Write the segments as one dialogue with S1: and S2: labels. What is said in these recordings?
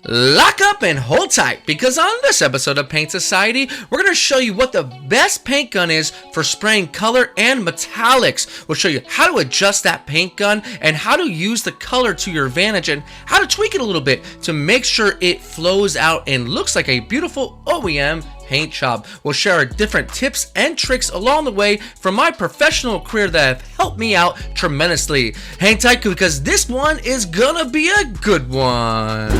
S1: Lock up and hold tight, because on this episode of Paint Society, we're going to show you what the best paint gun is for spraying color and metallics. We'll show you how to adjust that paint gun and how to use the color to your advantage and how to tweak it a little bit to make sure it flows out and looks like a beautiful OEM paint job. We'll share our different tips and tricks along the way from my professional career that have helped me out tremendously. Hang tight, because this one is gonna be a good one.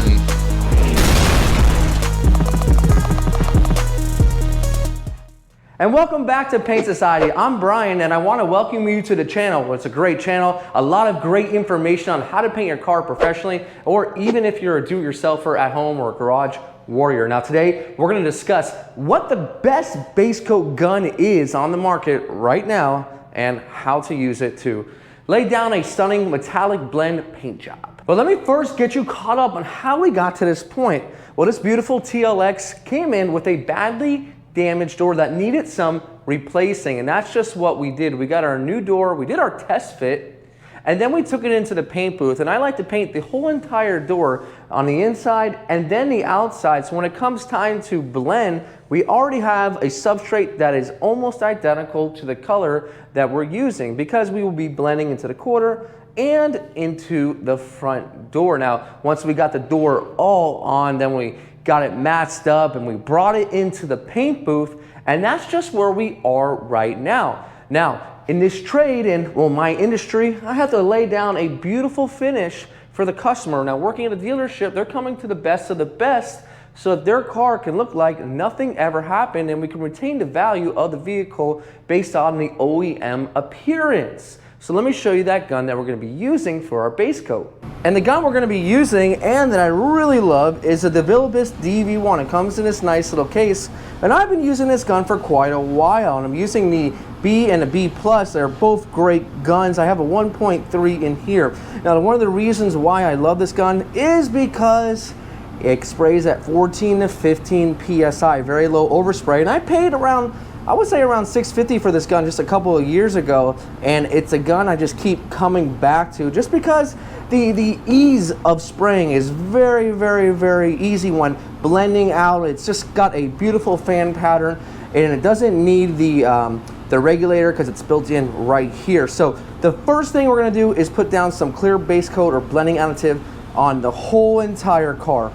S1: And welcome back to Paint Society. I'm Brian, and I want to welcome you to the channel. It's a great channel, a lot of great information on how to paint your car professionally, or even if you're a do-it-yourselfer at home or a garage warrior. Now today, we're going to discuss what the best base coat gun is on the market right now and how to use it to lay down a stunning metallic blend paint job. But let me first get you caught up on how we got to this point. Well, this beautiful TLX came in with a badly damaged door that needed some replacing, and that's just what we did. We got our new door, we did our test fit, and then we took it into the paint booth, and I like to paint the whole entire door on the inside and then the outside, so when it comes time to blend, we already have a substrate that is almost identical to the color that we're using, because we will be blending into the quarter and into the front door. Now, once we got the door all on, then we got it matched up and we brought it into the paint booth, and that's just where we are right now. Now, in this trade, in my industry, I have to lay down a beautiful finish for the customer. Now, working at a dealership, they're coming to the best of the best so that their car can look like nothing ever happened, and we can retain the value of the vehicle based on the OEM appearance. So let me show you that gun that we're going to be using for our base coat. And the gun we're going to be using, and that I really love, is the DeVilbiss DV1. It comes in this nice little case, and I've been using this gun for quite a while, and I'm using the B and the B Plus. They're both great guns. I have a 1.3 in here. Now, one of the reasons why I love this gun is because it sprays at 14 to 15 PSI, very low overspray, and I paid around, I would say around $650 for this gun just a couple of years ago, and it's a gun I just keep coming back to just because the ease of spraying is very, very, very easy when blending out. It's just got a beautiful fan pattern, and it doesn't need the regulator because it's built in right here. So the first thing we're going to do is put down some clear base coat or blending additive on the whole entire car.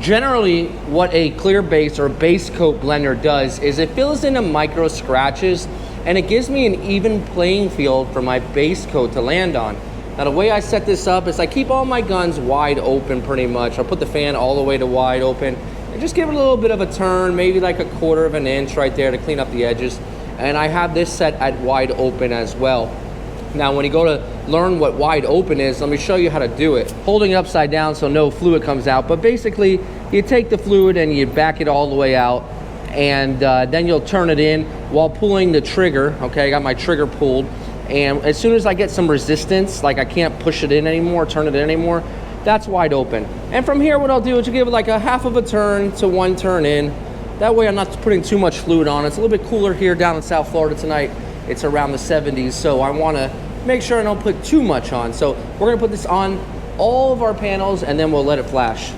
S1: Generally, what a clear base or base coat blender does is it fills in the micro scratches, and it gives me an even playing field for my base coat to land on. Now, the way I set this up is I keep all my guns wide open pretty much. I'll put the fan all the way to wide open and just give it a little bit of a turn, maybe like a 1/4 of an inch right there to clean up the edges. And I have this set at wide open as well. Now, when you go to learn what wide open is, let me show you how to do it. Holding it upside down so no fluid comes out, but basically you take the fluid and you back it all the way out, and then you'll turn it in while pulling the trigger. Okay, I got my trigger pulled, and as soon as I get some resistance, like I can't push it in anymore, turn it in anymore, that's wide open. And from here, what I'll do is give it like a 1/2 of a turn to 1 turn in. That way I'm not putting too much fluid on. It's a little bit cooler here down in South Florida tonight. It's around the 70s, so I want to make sure I don't put too much on. So we're going to put this on all of our panels, and then we'll let it flash.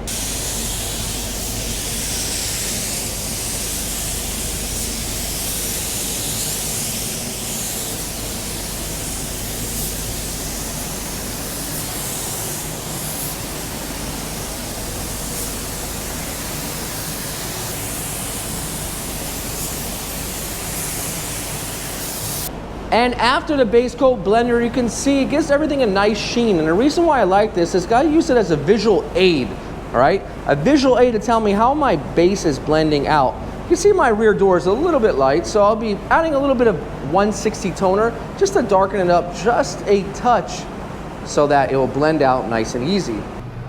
S1: And after the base coat blender, you can see it gives everything a nice sheen. And the reason why I like this is I use it as a visual aid, all right? A visual aid to tell me how my base is blending out. You can see my rear door is a little bit light, so I'll be adding a little bit of 160 toner just to darken it up just a touch so that it will blend out nice and easy.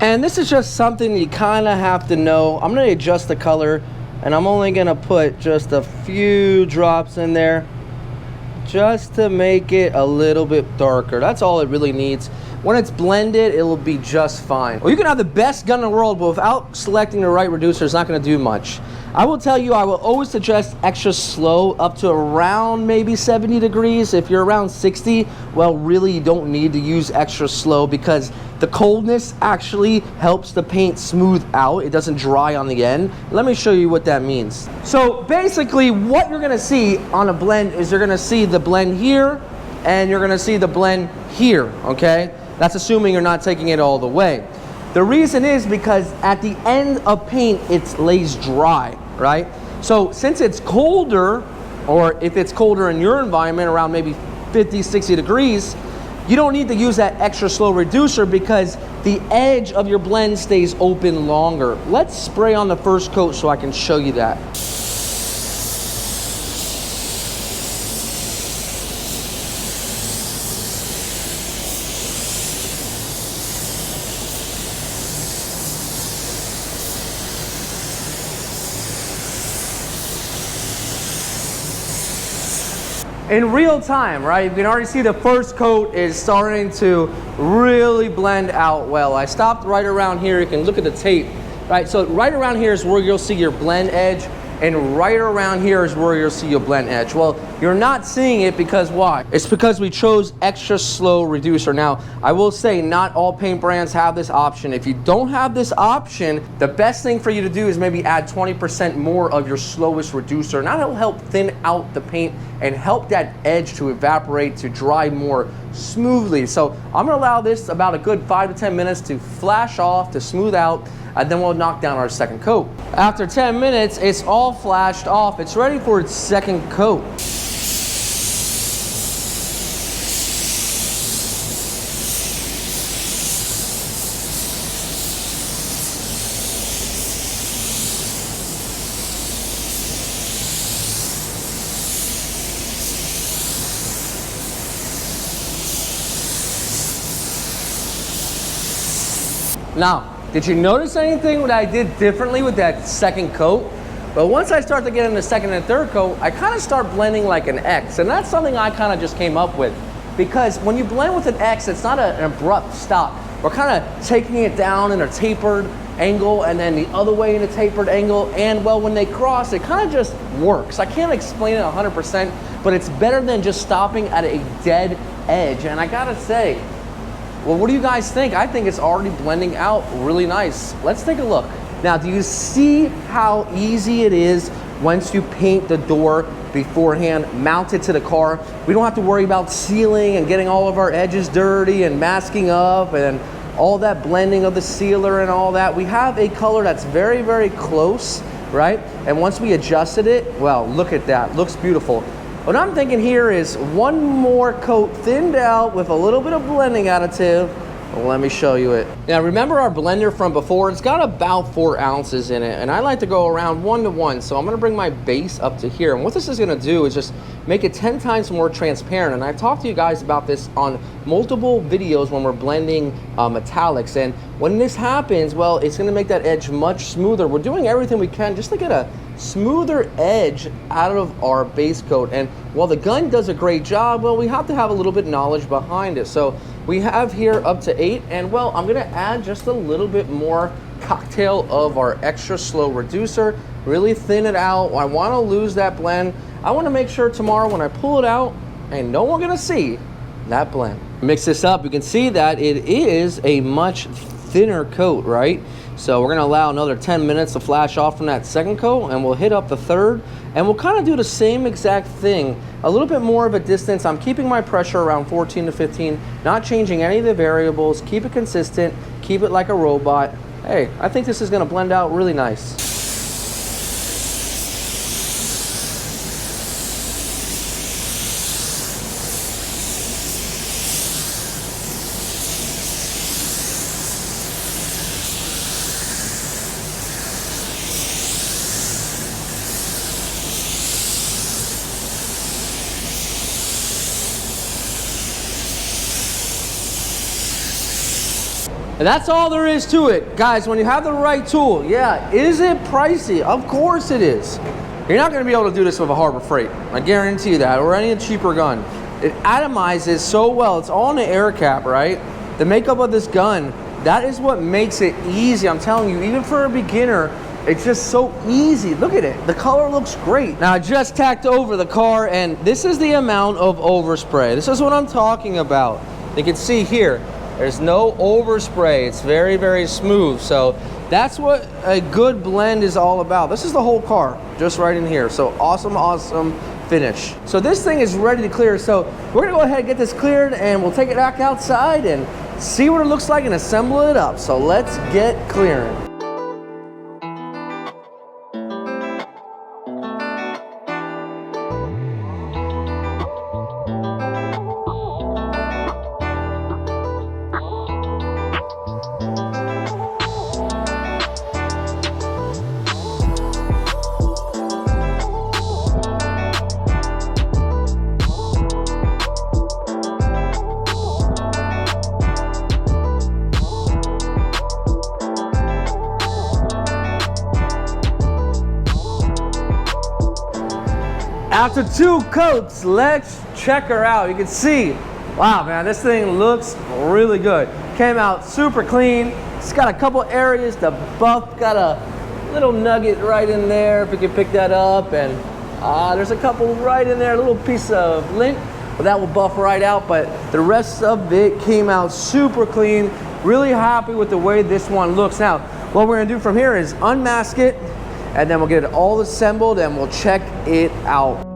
S1: And this is just something you kind of have to know. I'm going to adjust the color, and I'm only going to put just a few drops in there, just to make it a little bit darker. That's all it really needs. When it's blended, it will be just fine. Well, you can have the best gun in the world, but without selecting the right reducer, it's not going to do much. I will tell you, I will always suggest extra slow up to around maybe 70 degrees. If you're around 60, well, really you don't need to use extra slow because the coldness actually helps the paint smooth out. It doesn't dry on the end. Let me show you what that means. So basically what you're gonna see on a blend is you're gonna see the blend here and you're gonna see the blend here, okay? That's assuming you're not taking it all the way. The reason is because at the end of paint, it lays dry, right? So since it's colder, or if it's colder in your environment around maybe 50, 60 degrees, you don't need to use that extra slow reducer because the edge of your blend stays open longer. Let's spray on the first coat so I can show you that. In real time, right? You can already see the first coat is starting to really blend out well. I stopped right around here. You can look at the tape, right? So right around here is where you'll see your blend edge, and right around here is where you'll see your blend edge. Well, you're not seeing it because why? It's because we chose extra slow reducer. Now, I will say not all paint brands have this option. If you don't have this option, the best thing for you to do is maybe add 20% more of your slowest reducer. And that'll help thin out the paint and help that edge to evaporate, to dry more smoothly. So I'm gonna allow this about a good 5 to 10 minutes to flash off, to smooth out, and then we'll knock down our second coat. After 10 minutes, it's all flashed off. It's ready for its second coat. Now, did you notice anything that I did differently with that second coat? But once I start to get in the second and third coat, I kind of start blending like an X. And that's something I kind of just came up with. Because when you blend with an X, it's not an abrupt stop. We're kind of taking it down in a tapered angle and then the other way in a tapered angle. And well, when they cross, it kind of just works. I can't explain it 100%, but it's better than just stopping at a dead edge. And I gotta say, well, what do you guys think? I think it's already blending out really nice. Let's take a look. Now, do you see how easy it is once you paint the door beforehand, mount it to the car? We don't have to worry about sealing and getting all of our edges dirty and masking up and all that blending of the sealer and all that. We have a color that's very, very close, right? And once we adjusted it, well, look at that, looks beautiful. What I'm thinking here is one more coat thinned out with a little bit of blending additive. Let me show you it. Now remember our blender from before? It's got about 4 ounces in it, and I like to go around 1 to 1. So I'm gonna bring my base up to here. And what this is gonna do is just make it 10 times more transparent. And I've talked to you guys about this on multiple videos when we're blending metallics. And when this happens, well, it's gonna make that edge much smoother. We're doing everything we can just to get a smoother edge out of our base coat. And while the gun does a great job, well, we have to have a little bit of knowledge behind it. So we have here up to 8, and well, I'm gonna add just a little bit more cocktail of our extra slow reducer, really thin it out. I wanna lose that blend. I wanna make sure tomorrow when I pull it out, ain't no one gonna see that blend. Mix this up, you can see that it is a much thinner coat, right? So we're gonna allow another 10 minutes to flash off from that second coat, and we'll hit up the third, and we'll kind of do the same exact thing. A little bit more of a distance. I'm keeping my pressure around 14 to 15, not changing any of the variables, keep it consistent, keep it like a robot. Hey, I think this is gonna blend out really nice. And that's all there is to it. Guys, when you have the right tool, yeah, is it pricey? Of course it is. You're not gonna be able to do this with a Harbor Freight. I guarantee you that, or any cheaper gun. It atomizes so well. It's all in the air cap, right? The makeup of this gun, that is what makes it easy. I'm telling you, even for a beginner, It's just so easy. Look at it. The color looks great. Now I just tacked over the car, and this is the amount of overspray. This is what I'm talking about. You can see here, there's no overspray. It's very, very smooth. So that's what a good blend is all about. This is the whole car, just right in here. So awesome, awesome finish. So this thing is ready to clear. So we're gonna go ahead and get this cleared, and we'll take it back outside and see what it looks like and assemble it up. So let's get clearing. After 2 coats, let's check her out. You can see, wow, man, this thing looks really good. Came out super clean. It's got a couple areas to buff. Got a little nugget right in there, if you can pick that up. And there's a couple right in there, a little piece of lint, but that will buff right out. But the rest of it came out super clean. Really happy with the way this one looks. Now, what we're gonna do from here is unmask it, and then we'll get it all assembled and we'll check it out.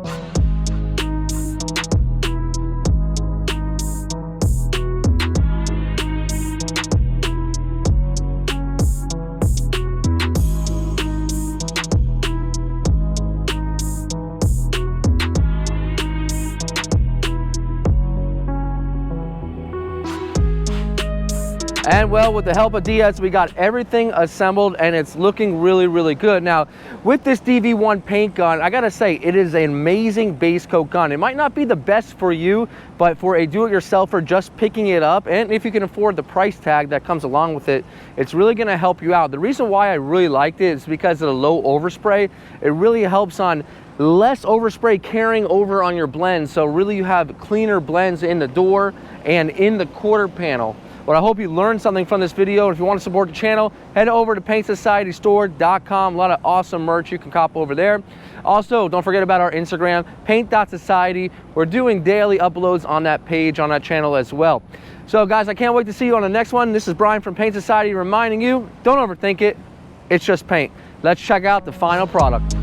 S1: And well, with the help of DS, we got everything assembled and it's looking really, really good. Now, with this DV1 paint gun, I gotta say, it is an amazing base coat gun. It might not be the best for you, but for a do-it-yourselfer just picking it up, and if you can afford the price tag that comes along with it, it's really gonna help you out. The reason why I really liked it is because of the low overspray. It really helps on less overspray carrying over on your blends, so really you have cleaner blends in the door and in the quarter panel. But I hope you learned something from this video. If you want to support the channel, head over to paintsocietystore.com. A lot of awesome merch you can cop over there. Also, don't forget about our Instagram, paint.society. We're doing daily uploads on that page, on that channel as well. So guys, I can't wait to see you on the next one. This is Brian from Paint Society reminding you, don't overthink it. It's just paint. Let's check out the final product.